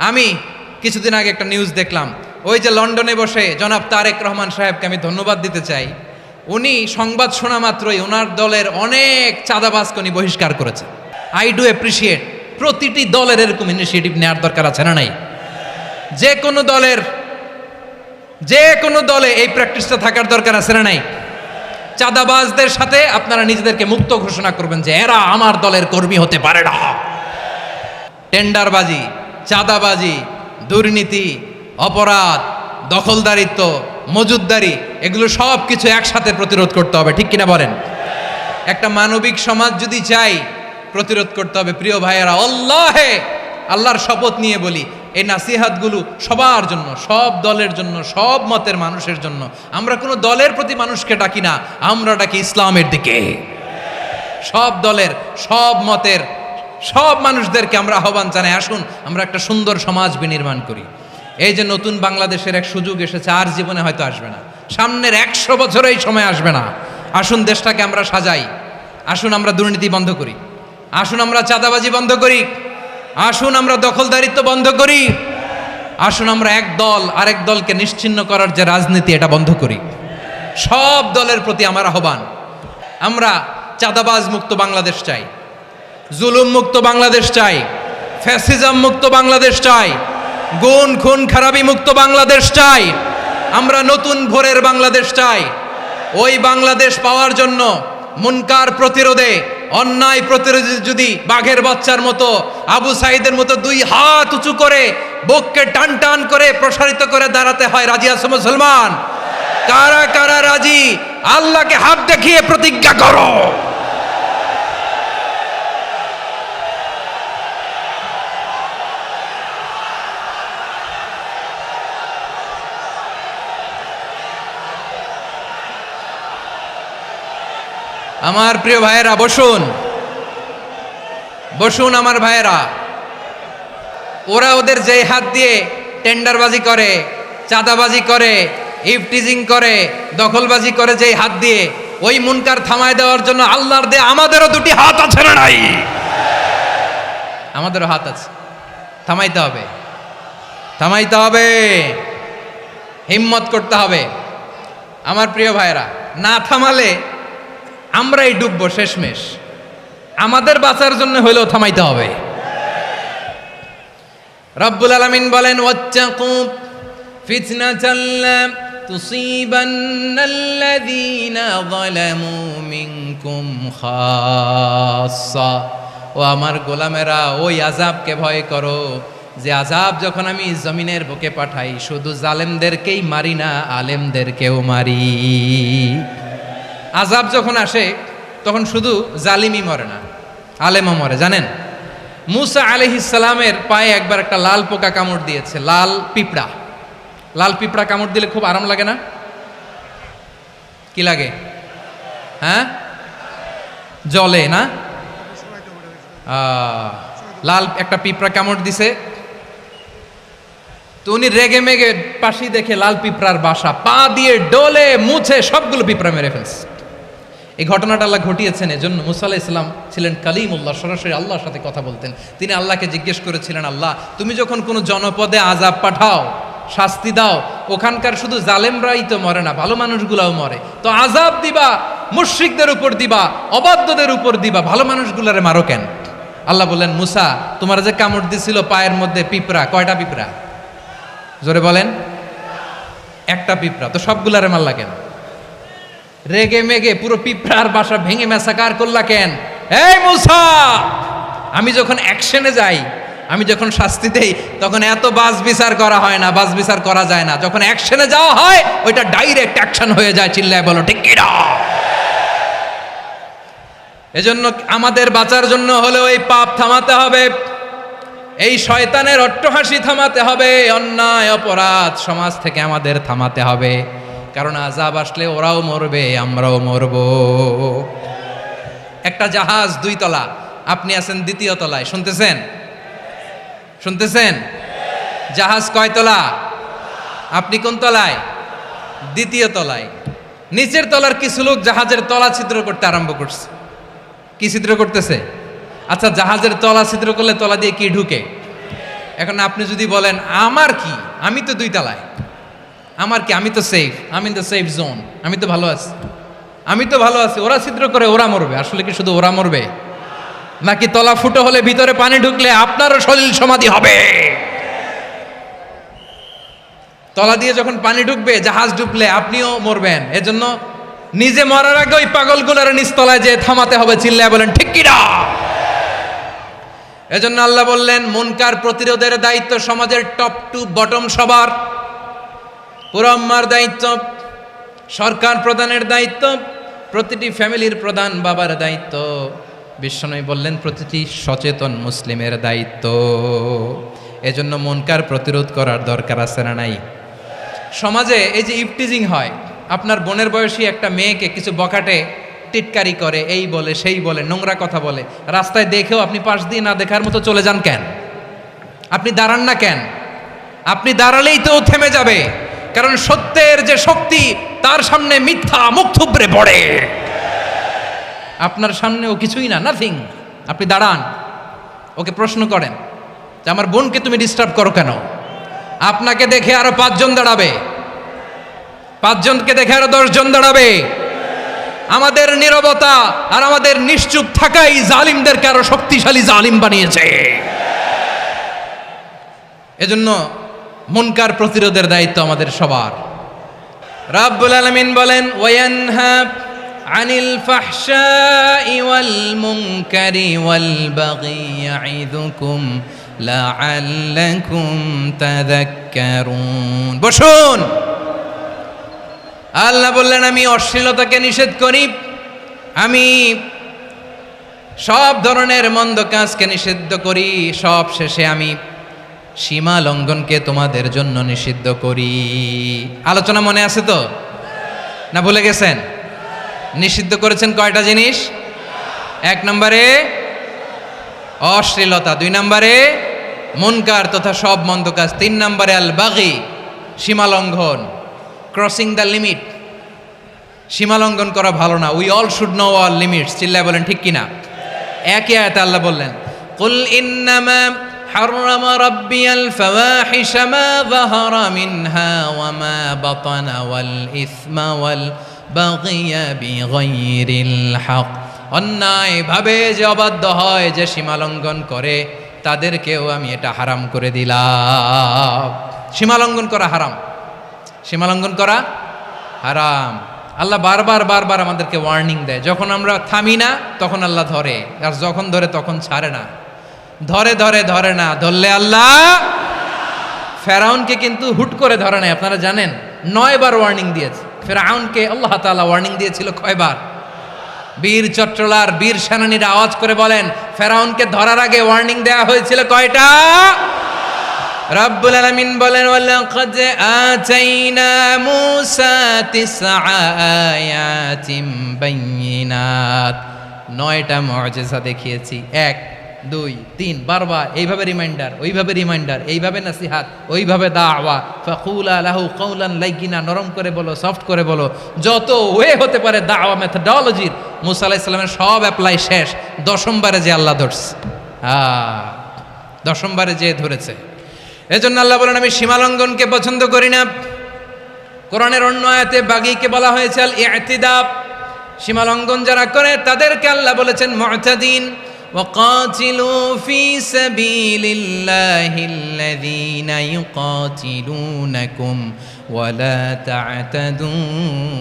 আমি কিছুদিন আগে একটা নিউজ দেখলাম, ওই যে লন্ডনে বসে জনাব তারেক রহমান সাহেবকে আমি ধন্যবাদ দিতে চাই। উনি সংবাদ শোনা মাত্রই ওনার দলের অনেক চাঁদাবাজকে উনি বহিষ্কার করেছে। I do appreciate. প্রতিটি দলের এরকম ইনিশিয়েটিভ নেওয়ার দরকার আছে না নাই? যে কোনো দলে এই প্র্যাকটিসটা থাকার দরকার আছে না নাই? চাঁদাবাজদের সাথে আপনারা নিজেদেরকে মুক্ত ঘোষণা করবেন যে এরা আমার দলের কর্মী হতে পারে না। টেন্ডারবাজি, চাঁদাবাজি, দুর্নীতি, অপরাধ, দখলদারিত্ব, মজুদদারি, এগুলো সব কিছু একসাথে প্রতিরোধ করতে হবে, ঠিক কিনা বলেন? একটা মানবিক সমাজ যদি চাই, প্রতিরোধ করতে হবে। প্রিয় ভাইয়েরা, আল্লাহর শপথ নিয়ে বলি, এই নাসিহাতগুলো সবার জন্য, সব দলের জন্য, সব মতের মানুষের জন্য। আমরা কোনো দলের প্রতি মানুষকে ডাকি না, আমরা ডাকি ইসলামের দিকে। সব দলের, সব মতের, সব মানুষদেরকে আমরা আহ্বান জানাই, আসুন আমরা একটা সুন্দর সমাজ বিনির্মাণ করি। এই যে নতুন বাংলাদেশের এক সুযোগ এসেছে, আর জীবনে হয়তো আসবে না, সামনের 100 বছর এই সময় আসবে না। আসুন দেশটাকে আমরা সাজাই, আসুন আমরা দুর্নীতি বন্ধ করি, আসুন আমরা চাঁদাবাজি বন্ধ করি, আসুন আমরা দখলদারিত্ব বন্ধ করি, আসুন আমরা এক দল আরেক দলকে নিশ্চিহ্ন করার যে রাজনীতি, এটা বন্ধ করি। সব দলের প্রতি আমার আহ্বান, আমরা চাঁদাবাজ মুক্ত বাংলাদেশ চাই, জুলুম মুক্ত বাংলাদেশ চাই, ফ্যাসিজম মুক্ত বাংলাদেশ চাই, গুণ খুন খারাপি মুক্ত বাংলাদেশ চাই, আমরা নতুন ভোরের বাংলাদেশ চাই। ওই বাংলাদেশ পাওয়ার জন্য মুনকার প্রতিরোধে, অন্যায় প্রতিরোধে যদি বাঘের বাচ্চার মতো, আবু সাইদের মতো 2 হাত উঁচু করে, বুককে টান টান করে প্রসারিত করে দাঁড়াতে হয়, রাজি আছো মুসলমান? কারা কারা রাজি? আল্লাহকে হাত দেখিয়ে প্রতিজ্ঞা করো। আমার প্রিয় ভাইয়েরা, বসুন বসুন আমার ভাইয়েরা। ওরা ওদের যেই হাত দিয়ে টেন্ডারবাজি করে, চাঁদাবাজি করে, ইফটিজিং করে, দখলবাজি করে, যেই হাত দিয়ে, ওই মুনকার থামায় দেওয়ার জন্য আল্লাহর দে আমাদেরও 2টি হাত আছে না নাই? আমাদেরও হাত আছে, থামাইতে হবে, থামাইতে হবে, হিম্মত করতে হবে। আমার প্রিয় ভাইয়েরা, না থামালে আমরাই ডুববো শেষমেশ। আমাদের বাঁচার জন্য হইলেও থামাইতে হবে। রব্বুল আলামিন বলেন, ওয়াত্তাকু ফিতনাতাল লা তুসিবান্নাল্লাযীনা যালামু মিনকুম খাসসা। ও আমার গোলামেরা, ওই আযাবকে ভয় করো যে আযাব যখন আমি জমিনের বুকে পাঠাই, শুধু জালেমদেরকেই মারি না, আলেমদেরকেও মারি। আযাব যখন আসে তখন শুধু জালিমই মরে না, আলেমও মরে। জানেন, মুসা আলাইহিস সালামের পায়ে একবার একটা লাল পোকা কামড় দিয়েছে, লাল পিঁপড়া। লাল পিঁপড়া কামড় দিলে খুব আরাম লাগে না? কি লাগে? হ্যাঁ, জলে না? লাল একটা পিঁপড়া কামড় দিছে, তো উনি রেগে মেগে পাশি দেখে লাল পিঁপড়ার বাসা, পা দিয়ে ডলে মুছে সবগুলো পিঁপড়া মেরে ফেলছে। এই ঘটনাটা আল্লাহ ঘটিয়েছেন এজন্য। মুসা আলাইহিস সালাম ছিলেন কালিমুল্লাহ, সরাসরি আল্লাহর সাথে কথা বলতেন। তিনি আল্লাহকে জিজ্ঞেস করেছিলেন, আল্লাহ তুমি যখন কোনো জনপদে আযাব পাঠাও, শাস্তি দাও, ওখানকার শুধু জালেমরাই তো মরে না, ভালো মানুষগুলাও মরে, তো আযাব দিবা মুশরিকদের উপর দিবা, অবাধ্যদের উপর দিবা, ভালো মানুষগুলারে মারো কেন? আল্লাহ বললেন, মুসা তোমার যে কামড় দিছিল পায়ের মধ্যে পিঁপড়া, কয়টা পিঁপড়া? জোরে বলেন। একটা পিঁপড়া, তো সবগুলারে মারলা কেন? রেগে মেগে পুরো পিঁপড়ার বাসা ভেঙে ম্যাসাকার করলা কেন? এই মুসা, আমি যখন অ্যাকশনে যাই, আমি যখন শাস্তি দেই, তখন এত বাস বিচার করা হয় না, বাস বিচার করা যায় না। যখন অ্যাকশনে যাওয়া হয়, ওইটা ডাইরেক্ট অ্যাকশন হয়ে যায়। চিল্লায় বলো ঠিক কি না? এজন্য আমাদের বাঁচার জন্য হলেও এই পাপ থামাতে হবে, এই শয়তানের অট্টহাসি থামাতে হবে, অন্যায় অপরাধ সমাজ থেকে আমাদের থামাতে হবে। কারণ আযাব আসলে ওরাও মরবে, আমরাও মরব। একটা জাহাজ 2 তলা, আপনি আছেন 2য় তলায়, শুনতেছেন? শুনতেছেন? জাহাজ কয় তলা? আপনি কোন তলায়? 2য় তলায়। নিচের তলার কিছু লোক জাহাজের তলা ছিদ্র করতে আরম্ভ করছে। কি ছিদ্র করতেছে? আচ্ছা, জাহাজের তলা ছিদ্র করলে তলা দিয়ে কি ঢুকে? এখন আপনি যদি বলেন আমার কি, আমি তো 2 তলায়, আমার কি, আমি তো সেফ, আমি ইন দ্য সেফ জোন, আমি তো ভালো আছি, আমি তো ভালো আছি, ওরা ছিদ্র করে ওরা মরবে। আসলে কি শুধু ওরা মরবে, নাকি তলা ফুটো হলে ভিতরে পানি ঢুকলে আপনারও সলিল সমাধি হবে? তলা দিয়ে যখন পানি ঢুকবে, জাহাজ ডুবলে আপনিও মরবেন। এজন্য নিজে মরার আগে ওই পাগলগুলোর নিচতলায় যে থামাতে হবে, চিল্লায় বলেন ঠিক কিনা। এজন্য আল্লাহ বললেন মুনকার প্রতিরোধের দায়িত্ব সমাজের টপ টু বটম সবার। পুরো আম্মার দায়িত্ব, সরকার প্রধানের দায়িত্ব, প্রতিটি ফ্যামিলির প্রধান বাবার দায়িত্ব, বিশ্বনবী বললেন প্রতিটি সচেতন মুসলিমের দায়িত্ব। এজন্য মুনকার প্রতিরোধ করার দরকার আছে না নাই? সমাজে এই যে ইফটিজিং হয়, আপনার বোনের বয়সী একটা মেয়েকে কিছু বকাটে টিটকারি করে, এই বলে সেই বলে, নোংরা কথা বলে, রাস্তায় দেখেও আপনি পাশ দিয়ে না দেখার মতো চলে যান কেন? আপনি দাঁড়ান না কেন? আপনি দাঁড়ালেই তো থেমে যাবে, কারণ সত্যের যে শক্তি তার সামনে মিথ্যা মুখ থুবড়ে পড়ে। আপনার সামনে ও কিছুই না, নাথিং। আপনি দাঁড়ান, ওকে প্রশ্ন করেন যে আমার বোনকে তুমি ডিস্টার্ব করো কেন? আপনাকে দেখে আরো 5 জন দাঁড়াবে, 5 জনকে দেখে আরো 10 জন দাঁড়াবে। আমাদের নীরবতা আর আমাদের নিশ্চুপ থাকাই জালিমদেরকে আরো শক্তিশালী জালিম বানিয়েছে। এজন্য মুনকার প্রতিরোধের দায়িত্ব আমাদের সবার। রাব্বুল আলামিন বলেন ওয়ায়ানহা আনিল ফাহশাই ওয়াল মুনকারি ওয়াল বাগি ইয়াইদুকুম লাআল্লাকুম তাযাক্কারুন। বসুন। আল্লাহ বললেন আমি অশ্লীলতাকে নিষেধ করি, আমি সব ধরনের মন্দ কাজকে নিষিদ্ধ করি, সব শেষে আমি সীমা লঙ্ঘনকে তোমাদের জন্য নিষিদ্ধ করি। আলোচনা মনে আছে তো, না ভুলে গেছেন? নিষিদ্ধ করেছেন কয়টা জিনিস? 1 নম্বরে অশ্লীলতা, 2 নম্বরে মুনকার তথা সব মন্দ কাজ, 3 নম্বরে আল বাগি সীমা লঙ্ঘন, ক্রসিং দ্য লিমিট। সীমা লঙ্ঘন করা ভালো না। We all should know our limits. চিল্লায় বলেন ঠিক কিনা। একই আয়াতে আল্লাহ বললেন কুল ইন্নামা حرم ربي الفواحش ما ظهر منها وما بطن والإثم والبغي بغير الحق। অন্যায় ভাবে যে অবাধ্য হয়, যে সীমালঙ্ঘন করে, তাদেরকেও আমি এটা হারাম করে দিলাম। সীমালঙ্ঘন করা হারাম, সীমালঙ্ঘন করা হারাম। আল্লাহ বারবার বারবার আমাদেরকে ওয়ার্নিং দেয়। যখন আমরা থামি না তখন আল্লাহ ধরে, আর যখন ধরে তখন ছাড়ে না। ধরে ধরে ধরে না, ধরলে আল্লাহ। ফেরাউনকে কিন্তু হুট করে ধরে নাই, আপনারা জানেন 9 বার ওয়ার্নিং দিয়েছে। ফেরাউনকে আল্লাহ তাআলা ওয়ার্নিং দিয়েছিল কয়বার? বীর চট্টলার বীর সেনানীরা আওয়াজ করে বলেন ফেরাউনকে ধরার আগে ওয়ার্নিং দেওয়া হয়েছিল কয়টা? রব্বুল আলামিন বলেন ওয়ালাকাদ আতাইনা মূসা 9 আয়াতিন বাইয়িনাত, 9টা মুআজিজা দেখিয়েছি। 1 2 3 বারবার এইভাবে রিমাইন্ডার, ওইভাবে রিমাইন্ডার, এইভাবে নাসিহাত, ওইভাবে দাওয়া। ফাকুলা লাহু কাওলান লাইয়িনা, নরম করে বলো, সফট করে বলো, যত ওয়ে হতে পারে দাওয়া মেথডোলজির। মুসা আলাইহিস সালামের সব অ্যাপ্লাই শেষ, 10ম বারে যে আল্লাহ ধরছে। 10ম বারে যে ধরেছে। এজন্য আল্লাহ বলেন আমি সীমালঙ্ঘনকে পছন্দ করি না। কোরআনের অন্য আয়াতে বাগীকে বলা হয়েছে আল ইতিদাব, সীমালঙ্ঘন যারা করে তাদেরকে আল্লাহ বলেছেন মুতাদিন। وقاتلوا في سبيل الله الذين يقاتلونكم ولا تعتدوا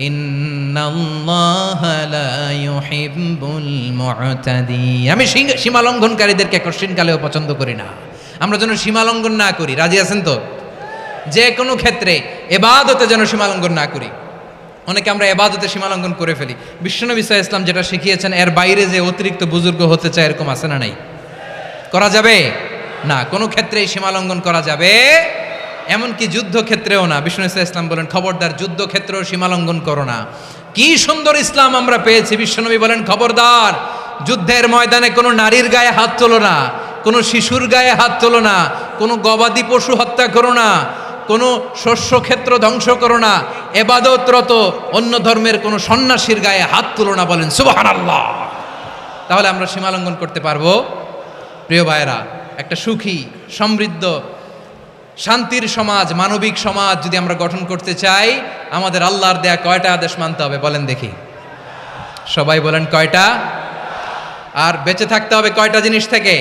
إن الله لا يحب المعتدين। আমি সীমা লঙ্ঘনকারীদেরকে কোশ্চিনকালেও পছন্দ করি না। আমরা যেন সীমা লঙ্ঘন না করি, রাজি আছেন তো? যে কোনো ক্ষেত্রে ইবাদতে যেন সীমা লঙ্ঘন না করি। অনেকে আমরা ইবাদতে সীমালঙ্ঘন করে ফেলি। বিশ্বনবী সাল্লাল্লাহু আলাইহি ওয়াসাল্লাম যেটা শিখিয়েছেন এর বাইরে যে অতিরিক্ত বুজুর্গ হতে চায়, এরকম আছে না নাই? করা যাবে না, কোনো ক্ষেত্রেই সীমালঙ্ঘন করা যাবে, এমনকি যুদ্ধক্ষেত্রেও না। বিশ্বনবী সাল্লাল্লাহু আলাইহি ওয়াসাল্লাম বলেন খবরদার যুদ্ধক্ষেত্রেও সীমালঙ্ঘন করো না। কি সুন্দর ইসলাম আমরা পেয়েছি। বিশ্বনবী বলেন খবরদার যুদ্ধের ময়দানে কোনো নারীর গায়ে হাত তোলো না, কোনো শিশুর গায়ে হাত তোলো না, কোনো গবাদি পশু হত্যা করো না, কোনো শস্য ক্ষেত্র ধ্বংস করো না, ইবাদতরত অন্য ধর্মের কোনো সন্ন্যাসীর গায়ে হাত তুলো না। বলেন সুবহানাল্লাহ। তাহলে আমরা সীমালঙ্ঘন করতে পারবো? প্রিয় ভাইরা, একটা সুখী, সমৃদ্ধ, শান্তির সমাজ, মানবিক সমাজ যদি আমরা গঠন করতে চাই, আমাদের আল্লাহর দেয়া কয়টা আদেশ মানতে হবে বলেন দেখি? সবাই বলেন কয়টা? আর বেঁচে থাকতে হবে কয়টা জিনিস থেকে?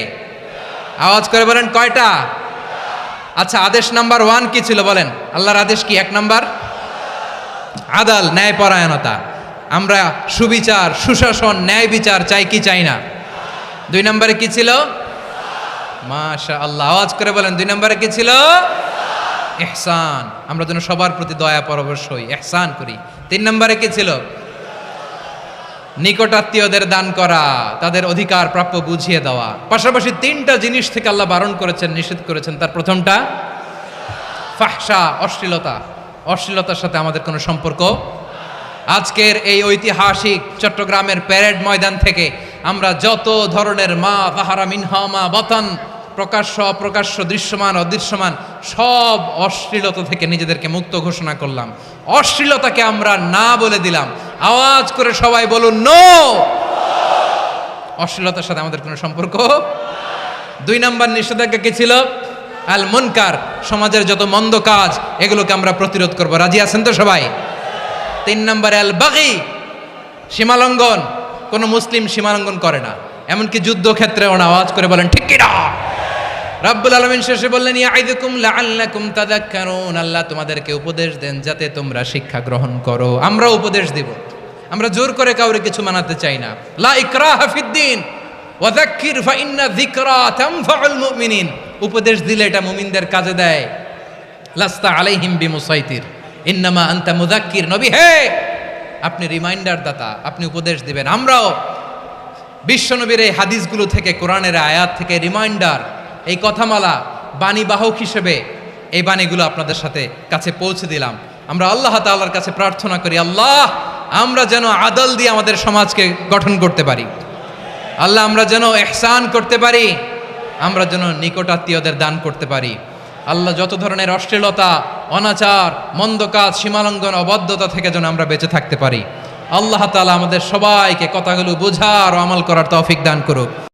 আওয়াজ করে বলেন কয়টা? আচ্ছা, আদেশ নাম্বার 1 কি ছিল বলেন? আল্লাহর আদেশ কি? 1 নাম্বার আদাল, ন্যায়পরায়ণতা। আমরা সুবিচার, সুশাসন, ন্যায় বিচার চাই কি চাই না? 2 নম্বরে কি ছিল? মাশাআল্লাহ, আওয়াজ করে বলেন 2 নম্বরে কি ছিল? ইহসান, আমরা যেন সবার প্রতি দয়া পরবশ হই, ইহসান করি। 3 নম্বরে কি ছিল? নিকটাত্মীয়দের দান করা, তাদের অধিকার প্রাপ্য বুঝিয়ে দেওয়া। পাশাপাশি 3টা জিনিস থেকে আল্লাহ বারণ করেছেন, নিষেধ করেছেন। তার প্রথমটা ফাহশা, অশ্লীলতা। অশ্লীলতার সাথে আমাদের কোনো সম্পর্ক। আজকের এই ঐতিহাসিক চট্টগ্রামের প্যারেড ময়দান থেকে আমরা যত ধরনের মা তাহারা মিনহা মা বাতান, প্রকাশ্য অপ্রকাশ্য, দৃশ্যমান অদৃশ্যমান, সব অশ্লীলতা থেকে নিজেদেরকে মুক্ত ঘোষণা করলাম। অশ্লীলতাকে আমরা না বলে দিলাম। আওয়াজ করে সবাই বলুন নো। অশ্লীলতার সাথে আমাদের কোনো সম্পর্ক। 2 নম্বর নিষেধাজ্ঞা কি ছিল? আল মুনকার, সমাজের যত মন্দ কাজ এগুলোকে আমরা প্রতিরোধ করব। রাজি আছেন তো সবাই? 3 নম্বরে আল বাগি, সীমালঙ্ঘন। কোন মুসলিম সীমালঙ্ঘন করে না, এমনকি যুদ্ধক্ষেত্রেও না। আওয়াজ করে বলেন ঠিক কি না? রাব্বুল আলামিন শেষে বললেন ইয়াইদুকুম লাআল্লাকুম তাযাক্কারুন, আল্লাহ তোমাদেরকে উপদেশ দেন যাতে তোমরা শিক্ষা গ্রহণ করো। আমরা উপদেশ দিব, আমরা জোর করে কাউরে কিছু মানাতে চাই না। লা ইকরাহা ফিদ্দিন ওয়া যাক্কির ফাইন্না যিকরা তানফাউল মুমিনিন। উপদেশ দিলে এটা মুমিনদের কাজে দেয়। লাস্তা আলাইহিম বিমুসাইতির ইন্নামা আনতা মুযাক্কির। নবী হে, আপনি রিমাইন্ডার দাতা, আপনি উপদেশ দিবেন। আমরাও বিশ্বনবীর এই হাদিসগুলো থেকে, কোরআনের আয়াত থেকে রিমাইন্ডার, এই কথামালা, বাণীবাহক হিসেবে এই বাণীগুলো আপনাদের সাথে কাছে পৌঁছে দিলাম। আমরা আল্লাহ তাআলার কাছে প্রার্থনা করি, আল্লাহ আমরা যেন আদল দিয়ে আমাদের সমাজকে গঠন করতে পারি। আল্লাহ আমরা যেন ইহসান করতে পারি, আমরা যেন নিকটাত্মীয়দের দান করতে পারি। আল্লাহ যত ধরনের অশ্লীলতা, অনাচার, মন্দ কাজ, সীমালঙ্ঘন, অবাধ্যতা থেকে যেন আমরা বেঁচে থাকতে পারি। আল্লাহ তাআলা আমাদের সবাইকে কথাগুলো বোঝার ও আমল করার তৌফিক দান করুক।